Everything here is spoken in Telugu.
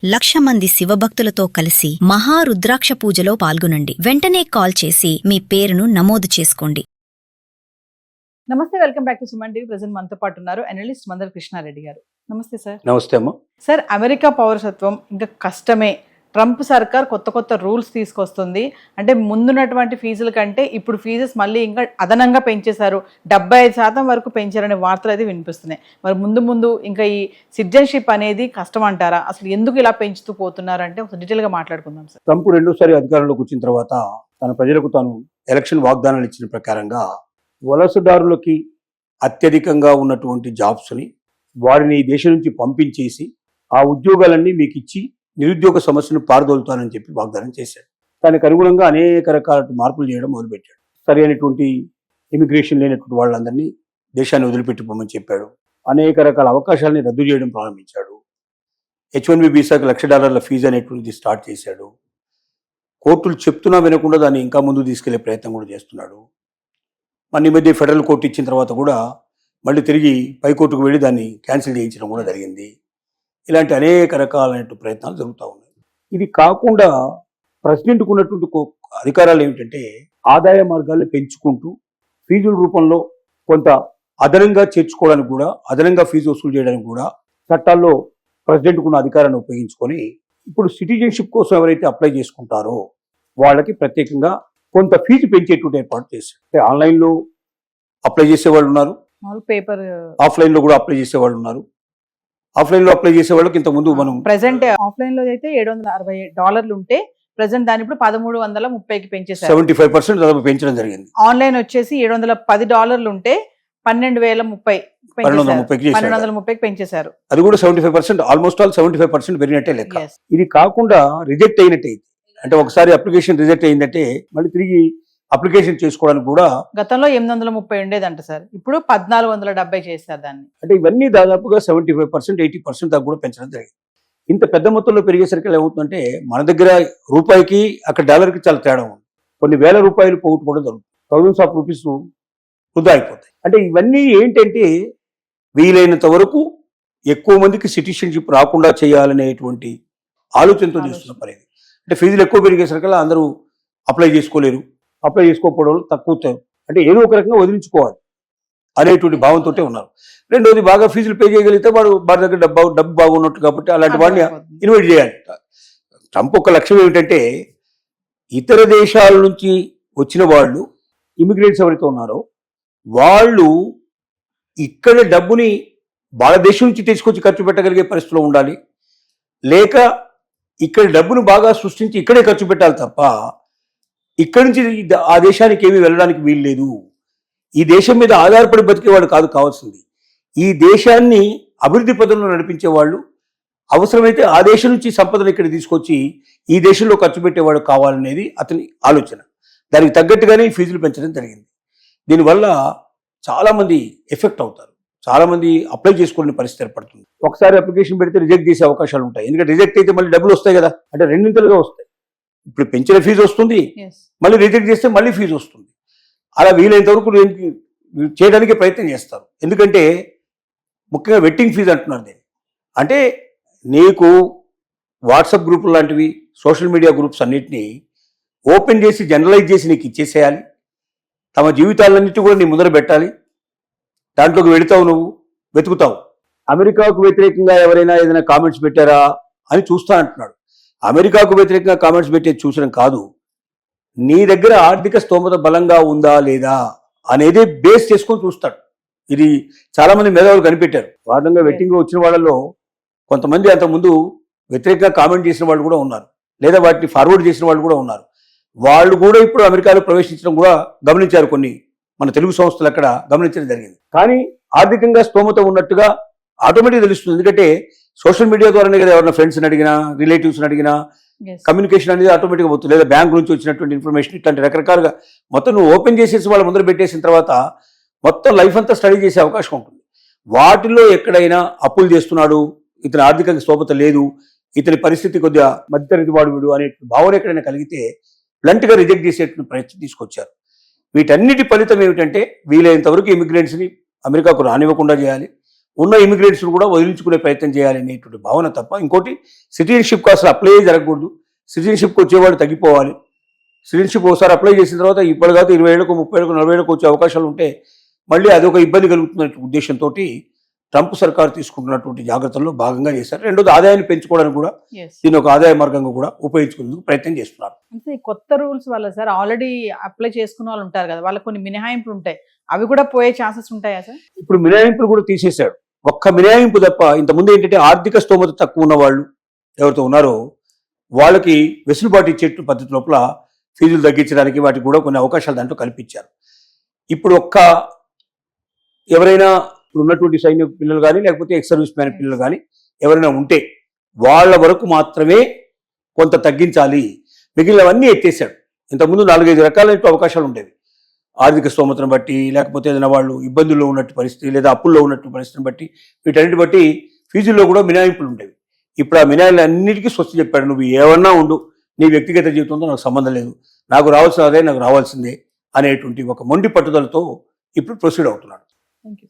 1,00,000 మంది శివభక్తులతో కలిసి మహారుద్రాక్ష పూజలో పాల్గొనండి. వెంటనే కాల్ చేసి మీ పేరును నమోదు చేసుకోండి. నమస్తే, welcome back to Suman TV. Present మనతో పాటు ఉన్నారు అనలిస్ట్ మందర కృష్ణారెడ్డి గారు. నమస్తే సార్. నమస్తే అమ్మ. సార్, అమెరికా పౌరసత్వం ఇంకా కష్టమే. ట్రంప్ సర్కార్ కొత్త రూల్స్ తీసుకొస్తుంది. అంటే ముందున్నటువంటి ఫీజుల కంటే ఇప్పుడు ఫీజెస్ మళ్ళీ ఇంకా అదనంగా పెంచేశారు. 75% వరకు పెంచారనే వార్తలు అయితే వినిపిస్తున్నాయి. మరి ముందు ఇంకా ఈ సిటిజన్షిప్ అనేది కష్టం అంటారా? అసలు ఎందుకు ఇలా పెంచుతూ పోతున్నారు అంటే ఒక డీటెయిల్గా మాట్లాడుకుందాం సార్. ట్రంప్ రెండోసారి అధికారంలోకి వచ్చిన తర్వాత తన ప్రజలకు తాను ఎలక్షన్ వాగ్దానాలు ఇచ్చిన ప్రకారంగా వలసదారులకి అత్యధికంగా ఉన్నటువంటి జాబ్స్ని వారిని ఈ దేశం నుంచి పంపించేసి ఆ ఉద్యోగాలన్నీ మీకు ఇచ్చి నిరుద్యోగ సమస్యను పారదోలుతానని చెప్పి వాగ్దానం చేశాడు. దానికి అనుగుణంగా అనేక రకాల మార్పులు చేయడం మొదలుపెట్టాడు. సరైనటువంటి ఇమిగ్రేషన్ లేనటువంటి వాళ్ళందరినీ దేశాన్ని వదిలిపెట్టిపోమని చెప్పాడు. అనేక రకాల అవకాశాలని రద్దు చేయడం ప్రారంభించాడు. H-1B వీసాకి $1,00,000 ఫీజు అనేటువంటిది స్టార్ట్ చేశాడు. కోర్టులు చెప్తున్నా వినకుండా దాన్ని ఇంకా ముందు తీసుకెళ్లే ప్రయత్నం కూడా చేస్తున్నాడు. మన ఈ మధ్య ఫెడరల్ కోర్టు ఇచ్చిన తర్వాత కూడా మళ్ళీ తిరిగి పైకోర్టుకు వెళ్ళి దాన్ని క్యాన్సిల్ చేయించడం కూడా జరిగింది. ఇలాంటి అనేక రకాలైన ప్రయత్నాలు జరుగుతూ ఉన్నాయి. ఇది కాకుండా ప్రెసిడెంట్కు ఉన్నటువంటి అధికారాలు ఏమిటంటే ఆదాయ మార్గాలను పెంచుకుంటూ ఫీజుల రూపంలో కొంత అదనంగా చేర్చుకోవడానికి కూడా, అదనంగా ఫీజు వసూలు చేయడానికి కూడా చట్టాల్లో ప్రెసిడెంట్కు ఉన్న అధికారాన్ని ఉపయోగించుకొని ఇప్పుడు సిటిజన్షిప్ కోసం ఎవరైతే అప్లై చేసుకుంటారో వాళ్ళకి ప్రత్యేకంగా కొంత ఫీజు పెంచేటువంటి ఏర్పాటు చేశారు. అంటే ఆన్లైన్లో అప్లై చేసేవాళ్ళు ఉన్నారు, పేపర్ ఆఫ్లైన్లో కూడా అప్లై చేసేవాళ్ళు ఉన్నారు. ఆఫ్లైన్లో అప్లై చేసే వాళ్ళకి ఇంతకుముందు మనం ప్రెసెంట్ ఆఫ్లైన్ లో అయితే $760 ఉంటే ప్రెసెంట్ దాని ఇప్పుడు $1,330కి పెంచేశారు. 75% దాదాపు పెంచడం జరిగింది. ఆన్లైన్ వచ్చేసి $710 ఉంటే $1,230కి పెంచేశారు. అది కూడా 75%, ఆల్మోస్ట్ ఆల్ 75% పెరిగినట్టే లెక్క. ఇది కాకుండా రిజెక్ట్ అయినట్టే, అంటే ఒకసారి అప్లికేషన్ రిజెక్ట్ అయిందంటే మళ్ళీ తిరిగి అప్లికేషన్ చేసుకోవడానికి కూడా గతంలో 830 ఉండేదంట సార్, ఇప్పుడు 1,470 చేశారు దాన్ని. అంటే ఇవన్నీ దాదాపుగా 75%, 80% దాకా కూడా పెంచడం జరిగింది. ఇంత పెద్ద మొత్తంలో పెరిగేసరికి ఏమవుతుందంటే మన దగ్గర రూపాయికి అక్కడ డాలర్కి చాలా తేడా ఉంది. కొన్ని వేల రూపాయలు పోగొట్టుకోవడం జరుగుతుంది. థౌజండ్స్ ఆఫ్ రూపీస్ వృధా అయిపోతాయి. అంటే ఇవన్నీ ఏంటంటే వీలైనంత వరకు ఎక్కువ మందికి సిటిజన్షిప్ రాకుండా చేయాలనేటువంటి ఆలోచనతో చేస్తున్న పని. అంటే ఫీజులు ఎక్కువ పెరిగేసరికల్లా అందరూ అప్లై చేసుకోలేరు, అప్లై చేసుకోకపోవడం తక్కువ, అంటే ఏదో ఒక రకంగా వదిలించుకోవాలి అనేటువంటి భావంతో ఉన్నారు. రెండోది, బాగా ఫీజులు పే చేయగలిగితే వాడి దగ్గర డబ్బు బాగున్నట్టు కాబట్టి అలాంటి వాడిని ఇన్వైట్ చేయాలి. ట్రంప్ ఒక లక్ష్యం ఏమిటంటే ఇతర దేశాల నుంచి వచ్చిన వాళ్ళు, ఇమిగ్రెంట్స్ ఎవరైతే ఉన్నారో వాళ్ళు ఇక్కడ డబ్బుని వాళ్ళ దేశం నుంచి తెచ్చుకొచ్చి ఖర్చు పెట్టగలిగే పరిస్థితిలో ఉండాలి, లేక ఇక్కడ డబ్బును బాగా సృష్టించి ఇక్కడే ఖర్చు పెట్టాలి తప్ప ఇక్కడి నుంచి ఆ దేశానికి ఏమీ వెళ్ళడానికి వీలు లేదు. ఈ దేశం మీద ఆధారపడి బతికేవాడు కాదు కావాల్సింది, ఈ దేశాన్ని అభివృద్ధి పదంలో నడిపించే వాళ్ళు, అవసరమైతే ఆ దేశం నుంచి సంపదను ఇక్కడ తీసుకొచ్చి ఈ దేశంలో ఖర్చు పెట్టేవాడు కావాలనేది అతని ఆలోచన. దానికి తగ్గట్టుగానే ఫీజులు పెంచడం జరిగింది. దీనివల్ల చాలామంది ఎఫెక్ట్ అవుతారు, చాలామంది అప్లై చేసుకోలేని పరిస్థితి ఏర్పడుతుంది. ఒకసారి అప్లికేషన్ పెడితే రిజెక్ట్ చేసే అవకాశాలు ఉంటాయి. ఎందుకంటే రిజెక్ట్ అయితే మళ్ళీ డబ్బులు వస్తాయి కదా, అంటే రెండింతలుగా వస్తాయి. ఇప్పుడు పెంచిన ఫీజు వస్తుంది, మళ్ళీ రిజెక్ట్ చేస్తే మళ్ళీ ఫీజు వస్తుంది. అలా వీలైనంత వరకు చేయడానికి ప్రయత్నం చేస్తారు. ఎందుకంటే ముఖ్యంగా వెట్టింగ్ ఫీజు అంటున్నారు దీన్ని. అంటే నీకు వాట్సాప్ గ్రూపులు లాంటివి, సోషల్ మీడియా గ్రూప్స్ అన్నింటినీ ఓపెన్ చేసి జనరలైజ్ చేసి నీకు ఇచ్చేసేయాలి. తమ జీవితాలన్నిటి కూడా నీ ముందర పెట్టాలి. దాంట్లోకి వెళుతావు, నువ్వు వెతుకుతావు. అమెరికాకు వ్యతిరేకంగా ఎవరైనా ఏదైనా కామెంట్స్ పెట్టారా అని చూస్తా అంటున్నాడు. అమెరికాకు వ్యతిరేకంగా కామెంట్స్ పెట్టేది చూసడం కాదు, నీ దగ్గర ఆర్థిక స్తోమత బలంగా ఉందా లేదా అనేది బేస్ చేసుకొని చూస్తాడు. ఇది చాలామంది మేధావులు కనిపెట్టారు. వారంగా వెట్టింగ్లో వచ్చిన వాళ్ళలో కొంతమంది అంతకుముందు వ్యతిరేకంగా కామెంట్ చేసిన వాళ్ళు కూడా ఉన్నారు, లేదా వాటిని ఫార్వర్డ్ చేసిన వాళ్ళు కూడా ఉన్నారు. వాళ్ళు కూడా ఇప్పుడు అమెరికాలో ప్రవేశించడం కూడా గమనించారు. కొన్ని మన తెలుగు సంస్థలు అక్కడ గమనించడం జరిగింది. కానీ ఆర్థికంగా స్తోమత ఉన్నట్టుగా ఆటోమేటిక్గా తెలుస్తుంది. ఎందుకంటే సోషల్ మీడియా ద్వారానే కదా ఎవరైనా ఫ్రెండ్స్ని అడిగినా, రిలేటివ్స్ని అడిగినా కమ్యూనికేషన్ అనేది ఆటోమేటిక్గా పోతుంది. లేదా బ్యాంక్ నుంచి వచ్చినటువంటి ఇన్ఫర్మేషన్, ఇట్లాంటి రకరకాలుగా మొత్తం నువ్వు ఓపెన్ చేసేసి వాళ్ళ ముందర పెట్టేసిన తర్వాత మొత్తం లైఫ్ అంతా స్టడీ చేసే అవకాశం ఉంటుంది. వాటిలో ఎక్కడైనా అప్పులు చేస్తున్నాడు, ఇతని ఆర్థికంగా స్తోమత లేదు, ఇతని పరిస్థితి కొద్దిగా మధ్యతరగతి వాడు వీడు అనే భావన ఎక్కడైనా కలిగితే బ్లంట్గా రిజెక్ట్ చేసేటువంటి ప్రయత్నం తీసుకొచ్చారు. వీటన్నిటి ఫలితం ఏమిటంటే వీలైనంత వరకు ఇమిగ్రెంట్స్ని అమెరికాకు రానివ్వకుండా చేయాలి, ఉన్న ఇమిగ్రెంట్స్ కూడా వదిలించుకునే ప్రయత్నం చేయాలనేటువంటి భావన తప్ప ఇంకోటి సిటిజన్షిప్ అసలు అప్లై జరగకూడదు. సిటిజన్షిప్కి వచ్చేవాడు తగ్గిపోవాలి. సిటిజన్షిప్ ఒకసారి అప్లై చేసిన తర్వాత ఇప్పుడు కాదు 20 ఏళ్ళకు 30 ఏళ్ళకు 40 ఏళ్ళకు వచ్చే అవకాశాలు ఉంటే మళ్ళీ అదొక ఇబ్బంది కలుగుతున్న ఉద్దేశంతో ట్రంప్ సర్కార్ తీసుకుంటున్నటువంటి జాగ్రత్తల్లో భాగంగా చేశారు. రెండోది ఆదాయాన్ని పెంచుకోవడానికి కూడా దీని ఒక ఆదాయ మార్గంగా కూడా ఉపయోగించుకునేందుకు ప్రయత్నం చేస్తున్నారు. అంటే ఈ కొత్త రూల్స్ వల్ల సార్ ఆల్రెడీ అప్లై చేసుకున్న వాళ్ళు ఉంటారు కదా, వాళ్ళకి కొన్ని మినహాయింపులు ఉంటాయి, అవి కూడా పోయే ఛాన్సెస్ ఉంటాయా సార్? ఇప్పుడు మినహాయింపులు కూడా తీసేశాడు. ఒక్క మినహాయింపు తప్ప ఇంతకుముందు ఏంటంటే ఆర్థిక స్తోమత తక్కువ ఉన్న వాళ్ళు ఎవరితో ఉన్నారో వాళ్ళకి వెసులుబాటు ఇచ్చే పద్ధతి లోపల ఫీజులు తగ్గించడానికి వాటికి కూడా కొన్ని అవకాశాలు దాంట్లో కల్పించారు. ఇప్పుడు ఎవరైనా ఉన్నటువంటి సైన్య పిల్లలు కానీ లేకపోతే ఎక్స్ సర్వీస్ మ్యాన్ పిల్లలు కానీ ఎవరైనా ఉంటే వాళ్ళ వరకు మాత్రమే కొంత తగ్గించాలి, మిగిలినవన్నీ ఎత్తేసాడు. ఇంతకుముందు 4-5 రకాలైన అవకాశాలు ఉండేవి. ఆర్థిక స్తోమతను బట్టి లేకపోతే ఏదైనా వాళ్ళు ఇబ్బందుల్లో ఉన్నట్టు పరిస్థితి లేదా అప్పుల్లో ఉన్నట్టు పరిస్థితిని బట్టి వీటన్నిటి బట్టి ఫీజుల్లో కూడా మినహాయింపులు ఉండేవి. ఇప్పుడు ఆ మినహాయింపులు అన్నిటికీ స్వస్తి చెప్పాడు. నువ్వు ఏమన్నా ఉండు, నీ వ్యక్తిగత జీవితంతో నాకు సంబంధం లేదు, నాకు రావాల్సిన అదే నాకు రావాల్సిందే అనేటువంటి ఒక మొండి పట్టుదలతో ఇప్పుడు ప్రొసీడ్ అవుతున్నాడు. Thank you.